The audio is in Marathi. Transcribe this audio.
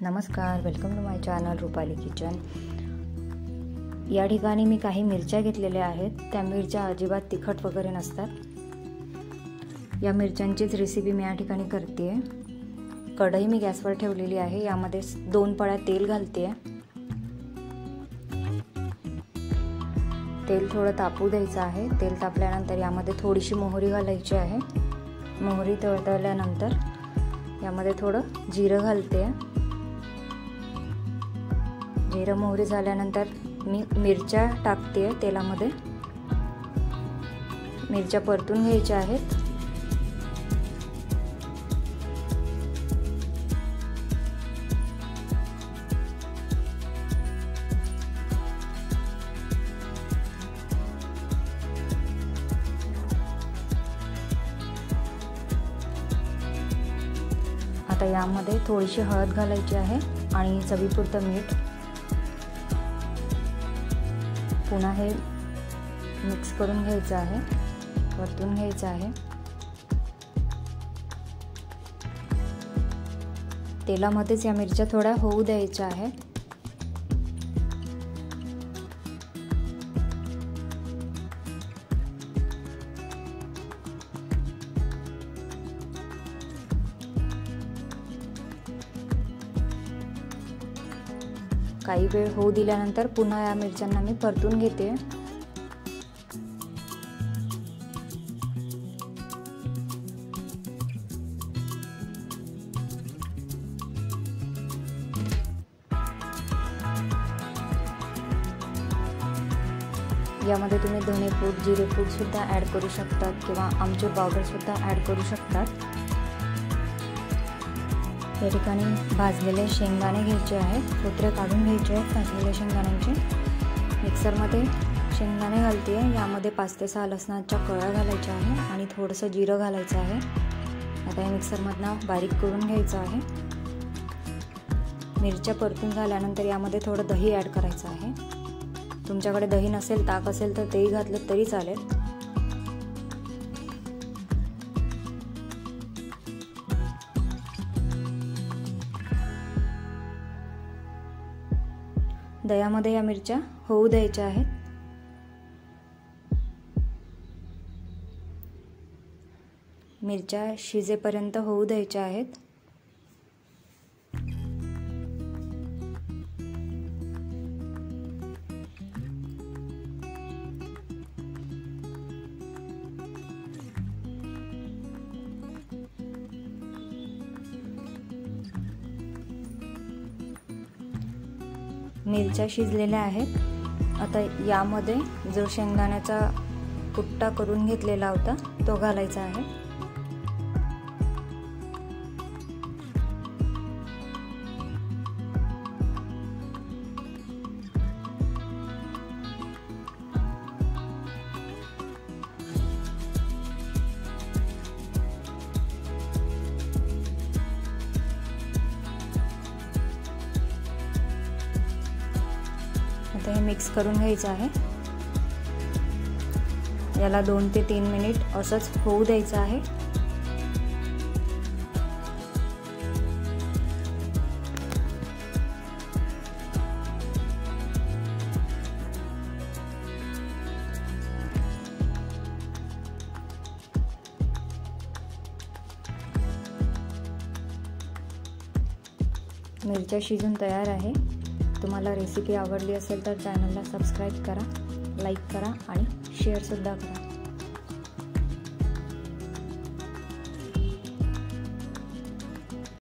नमस्कार, welcome to my channel Rupali kitchen. या ठिकाणी मी काही मिरच्या घेतलेल्या आहेत। त्या मिरच्या अजिबात तिखट वगैरे नसतात। या मिरच्यांचीच रेसिपी मी या ठिकाणी करते आहे। कढई मी गॅसवर ठेवलेली आहे। यामध्ये 2 पळ्या तेल घालते। तेल थोडं तापू द्यायचं आहे। तेल तापल्यानंतर यामध्ये थोडीशी मोहरी घालायची आहे। मोहरी तळतळल्यानंतर यामध्ये थोडं जिरं घालते। जिरं मोहरी झाल्यानंतर मी मिरच्या टाकते तेलामध्ये। मिरच्या परतून घ्यायच्या आहेत। आता यामध्ये थोडीशी हळद घालायची आहे आणि चवीपुरतं मीठ। पुन्हा हे मिक्स करून घ्यायचं आहे, परतून घ्यायचं आहे। तेलामध्येच या मिरच्या थोड्या होऊ द्यायच्या आहेत। काही वेळ होऊ दिल्यानंतर पुन्हा या मिरच्यांना मी परतून घेते। यामध्ये तुम्ही धनेपूड, जिरेपूड सुद्धा ॲड करू शकतात किंवा आमचूर पावडर सुद्धा ॲड करू शकतात। या ठिकाणी भाजलेले शेंगदाणे घ्यायचे आहेत, फोतरे काढून घ्यायचे आहेत भाजलेल्या शेंगदाण्यांचे। मिक्सरमध्ये शेंगदाणे घालते आहे। यामध्ये 5 ते 6 लसणाच्या कळ्या घालायच्या आहे आणि थोडंसं जिरं घालायचं आहे। आता हे मिक्सरमधनं बारीक करून घ्यायचं आहे। मिरच्या परतून झाल्यानंतर यामध्ये थोडं दही ॲड करायचं आहे। तुमच्याकडे दही नसेल, ताक असेल तर तेही घातलं तरी चालेल। दह्यामध्ये या मिरच्या होऊ द्यायच्या आहेत। मिरच्या शिजेपर्यंत होऊ द्यायच्या आहेत। मिरच्या शिजलेल्या आहेत। आता यामध्ये जो शेंगदाण्याचा कुट्टा करून घेतलेला होता तो घालायचा आहे। आता हे मिक्स करून घ्यायचं आहे। याला 2 ते 3 मिनिट असंच होऊ द्यायचं आहे। मिरच्या शिजून तयार आहे। तुम्हाला रेसिपी आवडली असेल तर चॅनलला सबस्क्राईब करा, लाईक करा आणि शेअर सुद्धा करा।